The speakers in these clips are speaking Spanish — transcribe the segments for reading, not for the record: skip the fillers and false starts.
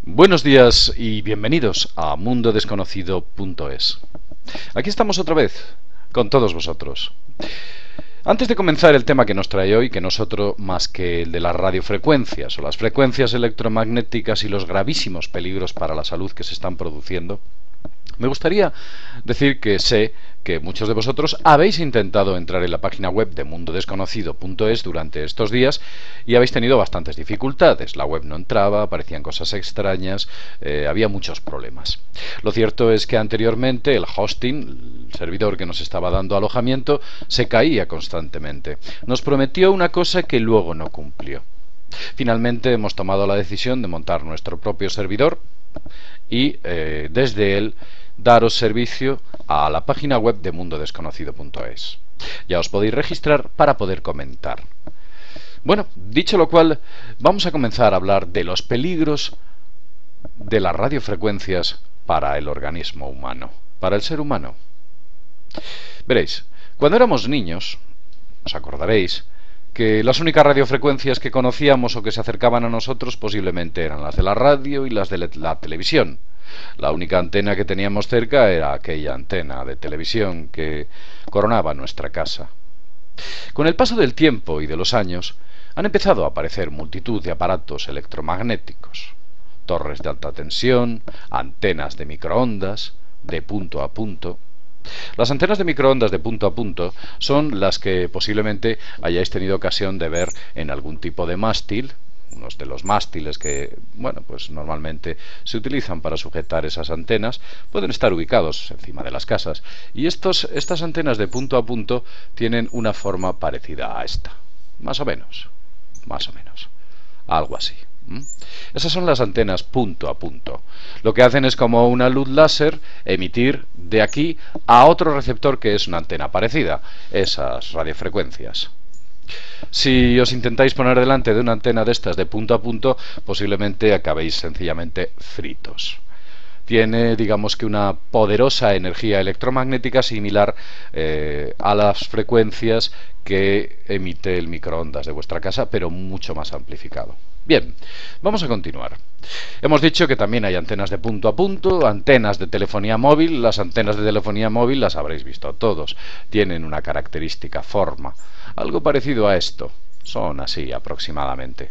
Buenos días y bienvenidos a mundodesconocido.es. Aquí estamos otra vez, con todos vosotros. Antes de comenzar el tema que nos trae hoy, que no es otro más que el de las radiofrecuencias o las frecuencias electromagnéticas y los gravísimos peligros para la salud que se están produciendo, me gustaría decir que sé que muchos de vosotros habéis intentado entrar en la página web de mundodesconocido.es durante estos días y habéis tenido bastantes dificultades. La web no entraba, aparecían cosas extrañas, había muchos problemas. Lo cierto es que anteriormente el hosting, el servidor que nos estaba dando alojamiento, se caía constantemente. Nos prometió una cosa que luego no cumplió. Finalmente hemos tomado la decisión de montar nuestro propio servidor y desde él daros servicio a la página web de mundodesconocido.es. Ya os podéis registrar para poder comentar. Bueno, dicho lo cual, vamos a comenzar a hablar de los peligros de las radiofrecuencias para el organismo humano, para el ser humano. Veréis, cuando éramos niños, os acordaréis que las únicas radiofrecuencias que conocíamos o que se acercaban a nosotros posiblemente eran las de la radio y las de la televisión. La única antena que teníamos cerca era aquella antena de televisión que coronaba nuestra casa. Con el paso del tiempo y de los años, han empezado a aparecer multitud de aparatos electromagnéticos, torres de alta tensión, antenas de microondas, de punto a punto. Las antenas de microondas de punto a punto son las que posiblemente hayáis tenido ocasión de ver en algún tipo de mástil, unos de los mástiles que, bueno, pues normalmente se utilizan para sujetar esas antenas, pueden estar ubicados encima de las casas. Y estas antenas de punto a punto tienen una forma parecida a esta, más o menos, algo así. Esas son las antenas punto a punto. Lo que hacen es, como una luz láser, emitir de aquí a otro receptor que es una antena parecida, esas radiofrecuencias. Si os intentáis poner delante de una antena de estas de punto a punto, posiblemente acabéis sencillamente fritos. Tiene, digamos que, una poderosa energía electromagnética similar a las frecuencias que emite el microondas de vuestra casa, pero mucho más amplificado. Bien, vamos a continuar. Hemos dicho que también hay antenas de punto a punto, antenas de telefonía móvil. Las antenas de telefonía móvil las habréis visto todos. Tienen una característica forma, algo parecido a esto. Son así aproximadamente.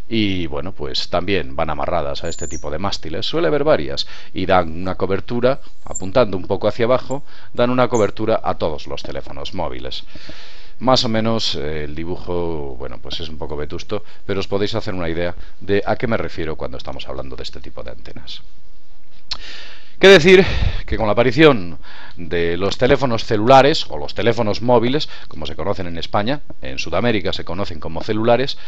Y bueno, pues también van amarradas a este tipo de mástiles. Suele haber varias y dan una cobertura, apuntando un poco hacia abajo, dan una cobertura a todos los teléfonos móviles. Más o menos el dibujo, bueno, pues es un poco vetusto, pero os podéis hacer una idea de a qué me refiero cuando estamos hablando de este tipo de antenas. ¿Qué decir? Que con la aparición de los teléfonos celulares o los teléfonos móviles, como se conocen en España, en Sudamérica se conocen como celulares,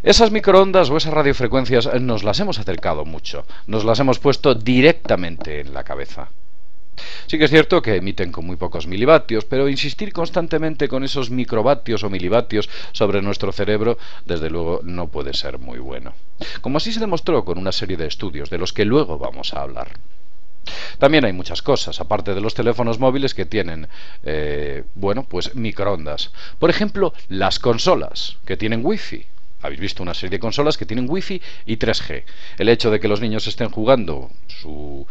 esas microondas o esas radiofrecuencias nos las hemos acercado mucho, nos las hemos puesto directamente en la cabeza. Sí que es cierto que emiten con muy pocos milivatios, pero insistir constantemente con esos microvatios o milivatios sobre nuestro cerebro, desde luego, no puede ser muy bueno. Como así se demostró con una serie de estudios de los que luego vamos a hablar. También hay muchas cosas, aparte de los teléfonos móviles, que tienen, bueno, pues microondas. Por ejemplo, las consolas, que tienen wifi. Habéis visto una serie de consolas que tienen wifi y 3G. El hecho de que los niños estén jugando, su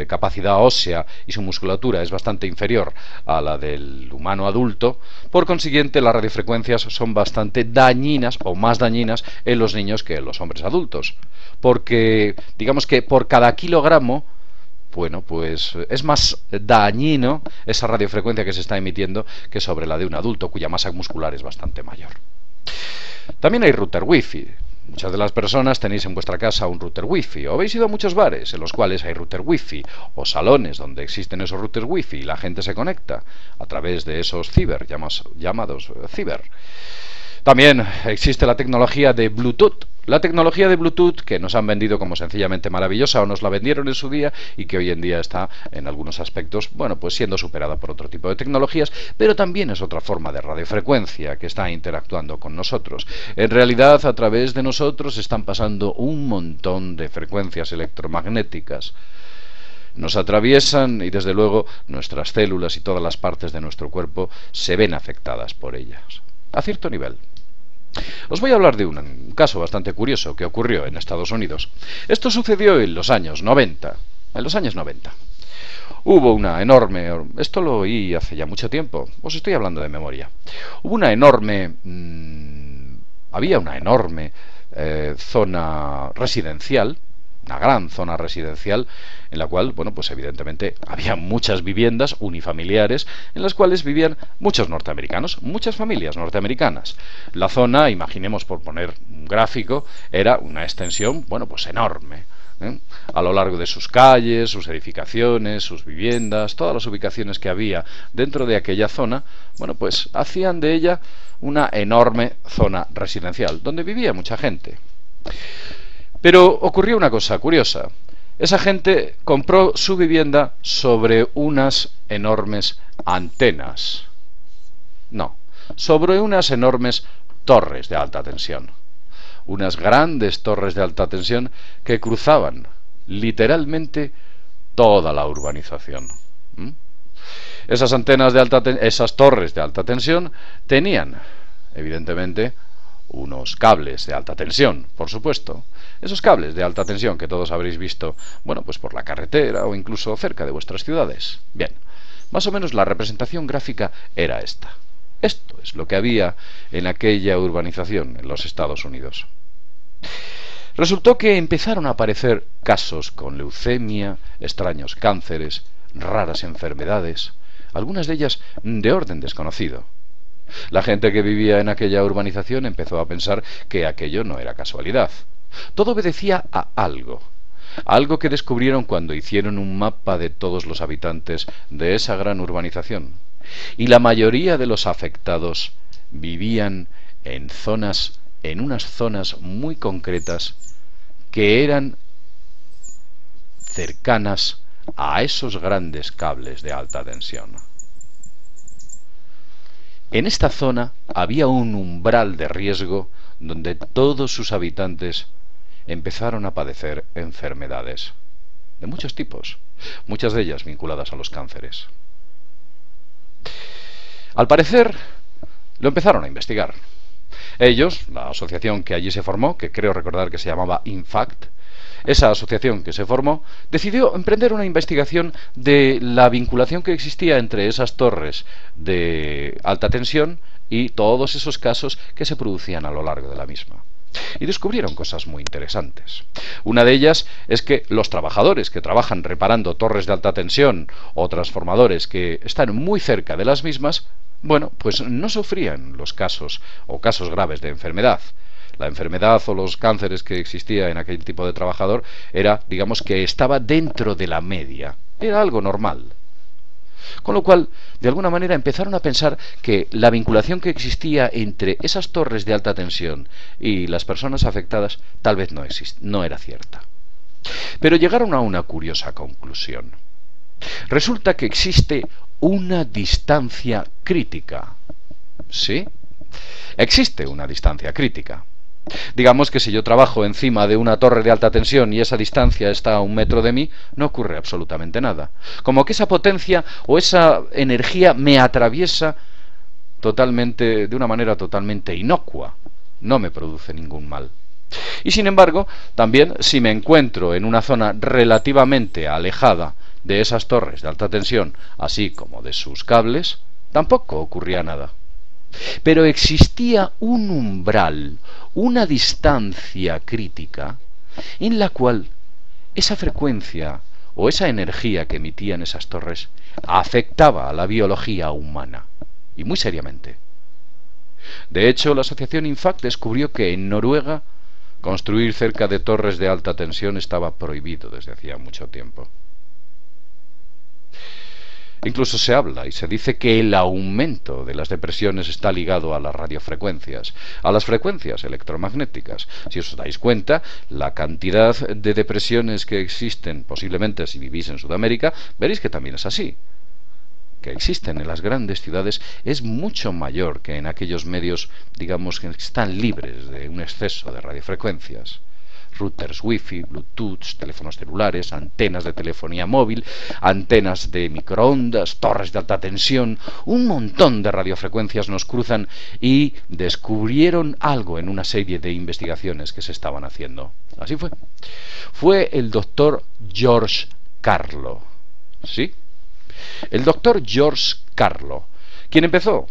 capacidad ósea y su musculatura es bastante inferior a la del humano adulto. Por consiguiente, las radiofrecuencias son bastante dañinas o más dañinas en los niños que en los hombres adultos. Porque, digamos que por cada kilogramo, bueno, pues es más dañino esa radiofrecuencia que se está emitiendo que sobre la de un adulto, cuya masa muscular es bastante mayor. También hay router wifi. Muchas de las personas tenéis en vuestra casa un router wifi, o habéis ido a muchos bares en los cuales hay router wifi, o salones donde existen esos routers wifi y la gente se conecta a través de esos ciber, llamados ciber. También existe la tecnología de Bluetooth. La tecnología de Bluetooth, que nos han vendido como sencillamente maravillosa, o nos la vendieron en su día, y que hoy en día está en algunos aspectos, bueno, pues siendo superada por otro tipo de tecnologías, pero también es otra forma de radiofrecuencia que está interactuando con nosotros. En realidad, a través de nosotros están pasando un montón de frecuencias electromagnéticas. Nos atraviesan y, desde luego, nuestras células y todas las partes de nuestro cuerpo se ven afectadas por ellas, a cierto nivel. Os voy a hablar de un caso bastante curioso que ocurrió en Estados Unidos. Esto sucedió en los años 90. En los años 90. Hubo una enorme... Esto lo oí hace ya mucho tiempo. Os estoy hablando de memoria. Hubo una enorme... había una enorme zona residencial, una gran zona residencial en la cual, bueno, pues evidentemente había muchas viviendas unifamiliares en las cuales vivían muchos norteamericanos, muchas familias norteamericanas. La zona, imaginemos por poner un gráfico, era una extensión, bueno, pues enorme, ¿eh? A lo largo de sus calles, sus edificaciones, sus viviendas, todas las ubicaciones que había dentro de aquella zona, bueno, pues hacían de ella una enorme zona residencial, donde vivía mucha gente. Pero ocurrió una cosa curiosa. Esa gente compró su vivienda sobre unas enormes antenas. No, sobre unas enormes torres de alta tensión. Unas grandes torres de alta tensión que cruzaban literalmente toda la urbanización. Esas antenas de esas torres de alta tensión tenían, evidentemente, unos cables de alta tensión, por supuesto. Esos cables de alta tensión que todos habréis visto, bueno, pues por la carretera o incluso cerca de vuestras ciudades. Bien, más o menos la representación gráfica era esta. Esto es lo que había en aquella urbanización en los Estados Unidos. Resultó que empezaron a aparecer casos con leucemia, extraños cánceres, raras enfermedades, algunas de ellas de orden desconocido. La gente que vivía en aquella urbanización empezó a pensar que aquello no era casualidad. Todo obedecía a algo. Algo que descubrieron cuando hicieron un mapa de todos los habitantes de esa gran urbanización. Y la mayoría de los afectados vivían en unas zonas muy concretas que eran cercanas a esos grandes cables de alta tensión. En esta zona había un umbral de riesgo donde todos sus habitantes empezaron a padecer enfermedades de muchos tipos, muchas de ellas vinculadas a los cánceres. Al parecer, lo empezaron a investigar. Ellos, la asociación que allí se formó, que creo recordar que se llamaba INFACT, esa asociación que se formó, decidió emprender una investigación de la vinculación que existía entre esas torres de alta tensión y todos esos casos que se producían a lo largo de la misma. Y descubrieron cosas muy interesantes. Una de ellas es que los trabajadores que trabajan reparando torres de alta tensión o transformadores que están muy cerca de las mismas, bueno, pues no sufrían los casos o casos graves de enfermedad. La enfermedad o los cánceres que existía en aquel tipo de trabajador era, digamos, que estaba dentro de la media. Era algo normal. Con lo cual, de alguna manera empezaron a pensar que la vinculación que existía entre esas torres de alta tensión y las personas afectadas tal vez no era cierta. Pero llegaron a una curiosa conclusión. Resulta que existe una distancia crítica. ¿Sí? Existe una distancia crítica. Digamos que si yo trabajo encima de una torre de alta tensión y esa distancia está a 1 metro de mí, no ocurre absolutamente nada. Como que esa potencia o esa energía me atraviesa totalmente, de una manera totalmente inocua. No me produce ningún mal. Y sin embargo, también si me encuentro en una zona relativamente alejada de esas torres de alta tensión, así como de sus cables, tampoco ocurría nada. Pero existía un umbral, una distancia crítica, en la cual esa frecuencia o esa energía que emitían esas torres afectaba a la biología humana, y muy seriamente. De hecho, la asociación INFACT descubrió que en Noruega construir cerca de torres de alta tensión estaba prohibido desde hacía mucho tiempo. Incluso se habla y se dice que el aumento de las depresiones está ligado a las radiofrecuencias, a las frecuencias electromagnéticas. Si os dais cuenta, la cantidad de depresiones que existen, posiblemente si vivís en Sudamérica, veréis que también es así. Que existen en las grandes ciudades es mucho mayor que en aquellos medios, digamos, que están libres de un exceso de radiofrecuencias. routers wifi, bluetooth, teléfonos celulares, antenas de telefonía móvil, antenas de microondas, torres de alta tensión, un montón de radiofrecuencias nos cruzan y descubrieron algo en una serie de investigaciones que se estaban haciendo. Así fue. Fue el doctor George Carlo. ¿Sí? El doctor George Carlo, quien empezó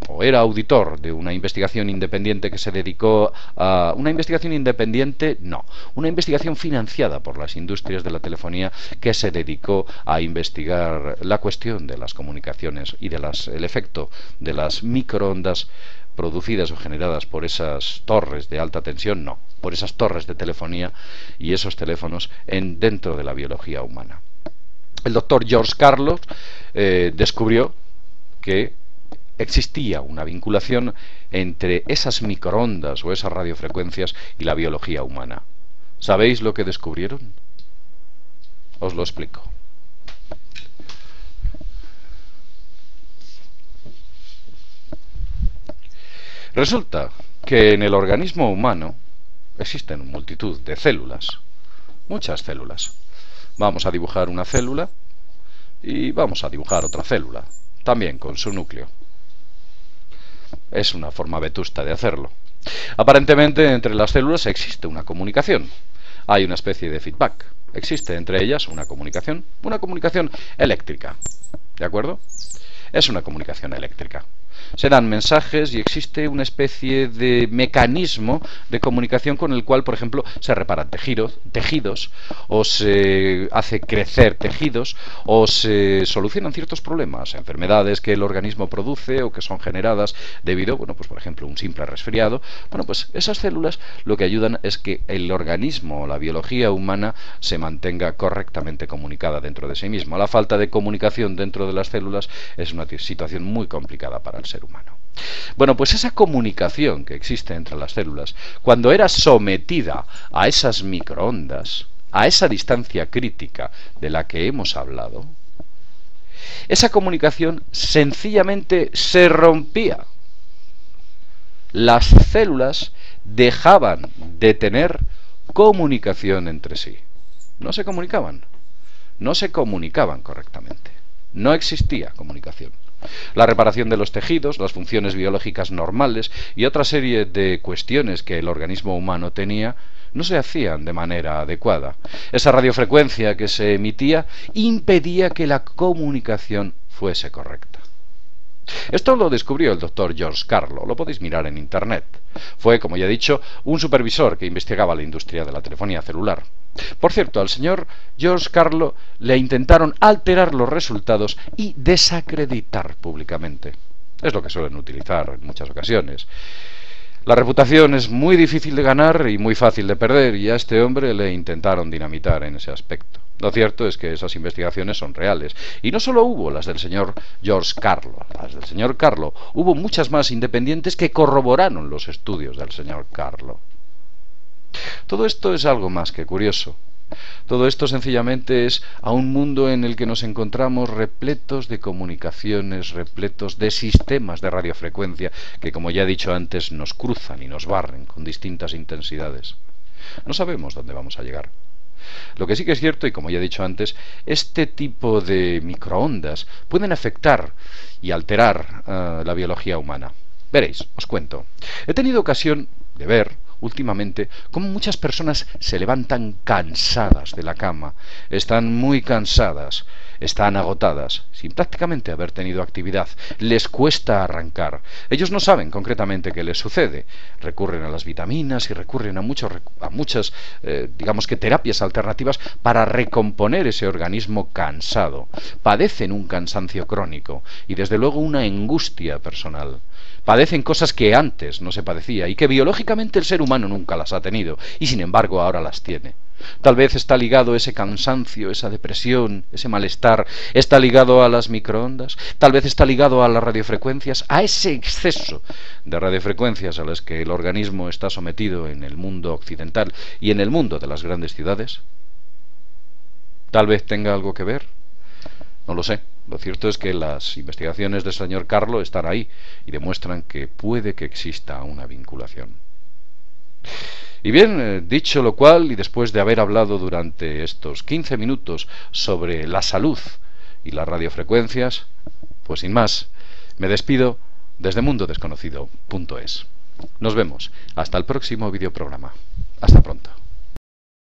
o era auditor de una investigación independiente que se dedicó a... Una investigación independiente, no, una investigación financiada por las industrias de la telefonía que se dedicó a investigar la cuestión de las comunicaciones y el efecto de las microondas producidas o generadas por esas torres de alta tensión, no, por esas torres de telefonía y esos teléfonos dentro de la biología humana. El doctor George Carlo descubrió que existía una vinculación entre esas microondas o esas radiofrecuencias y la biología humana. ¿Sabéis lo que descubrieron? Os lo explico. Resulta que en el organismo humano existen multitud de células, muchas células. Vamos a dibujar una célula y vamos a dibujar otra célula, también con su núcleo. Es una forma vetusta de hacerlo. Aparentemente entre las células existe una comunicación. Hay una especie de feedback. Existe entre ellas una comunicación eléctrica. ¿De acuerdo? Es una comunicación eléctrica. Se dan mensajes y existe una especie de mecanismo de comunicación con el cual, por ejemplo, se reparan tejidos, o se hace crecer tejidos, o se solucionan ciertos problemas, enfermedades que el organismo produce o que son generadas debido, bueno, pues por ejemplo, un simple resfriado. Bueno, pues esas células lo que ayudan es que el organismo, la biología humana, se mantenga correctamente comunicada dentro de sí mismo. La falta de comunicación dentro de las células es una situación muy complicada para el ser humano. Bueno, pues esa comunicación que existe entre las células, cuando era sometida a esas microondas, a esa distancia crítica de la que hemos hablado, esa comunicación sencillamente se rompía. Las células dejaban de tener comunicación entre sí. No se comunicaban correctamente. No existía comunicación. La reparación de los tejidos, las funciones biológicas normales y otra serie de cuestiones que el organismo humano tenía no se hacían de manera adecuada. Esa radiofrecuencia que se emitía impedía que la comunicación fuese correcta. Esto lo descubrió el doctor George Carlo, lo podéis mirar en internet. Fue, como ya he dicho, un supervisor que investigaba la industria de la telefonía celular. Por cierto, al señor George Carlo le intentaron alterar los resultados y desacreditar públicamente. Es lo que suelen utilizar en muchas ocasiones. La reputación es muy difícil de ganar y muy fácil de perder, y a este hombre le intentaron dinamitar en ese aspecto. Lo cierto es que esas investigaciones son reales. Y no solo hubo las del señor George Carlo. Las del señor Carlo. Hubo muchas más independientes que corroboraron los estudios del señor Carlo. Todo esto es algo más que curioso. Todo esto sencillamente es a un mundo en el que nos encontramos repletos de comunicaciones, repletos de sistemas de radiofrecuencia que, como ya he dicho antes, nos cruzan y nos barren con distintas intensidades. No sabemos dónde vamos a llegar. Lo que sí que es cierto, y como ya he dicho antes, este tipo de microondas pueden afectar y alterar la biología humana. Veréis, os cuento. He tenido ocasión de ver últimamente cómo muchas personas se levantan cansadas de la cama, están muy cansadas, están agotadas, sin prácticamente haber tenido actividad, les cuesta arrancar. Ellos no saben concretamente qué les sucede, recurren a las vitaminas y recurren a muchas, digamos que terapias alternativas para recomponer ese organismo cansado. Padecen un cansancio crónico y desde luego una angustia personal. Padecen cosas que antes no se padecía y que biológicamente el ser humano nunca las ha tenido y sin embargo ahora las tiene. Tal vez está ligado ese cansancio, esa depresión, ese malestar, está ligado a las microondas, tal vez está ligado a las radiofrecuencias, a ese exceso de radiofrecuencias a las que el organismo está sometido en el mundo occidental y en el mundo de las grandes ciudades. Tal vez tenga algo que ver. No lo sé. Lo cierto es que las investigaciones del señor Carlo están ahí y demuestran que puede que exista una vinculación. Y bien, dicho lo cual, y después de haber hablado durante estos 15 minutos sobre la salud y las radiofrecuencias, pues sin más, me despido desde mundodesconocido.es. Nos vemos. Hasta el próximo videoprograma. Hasta pronto.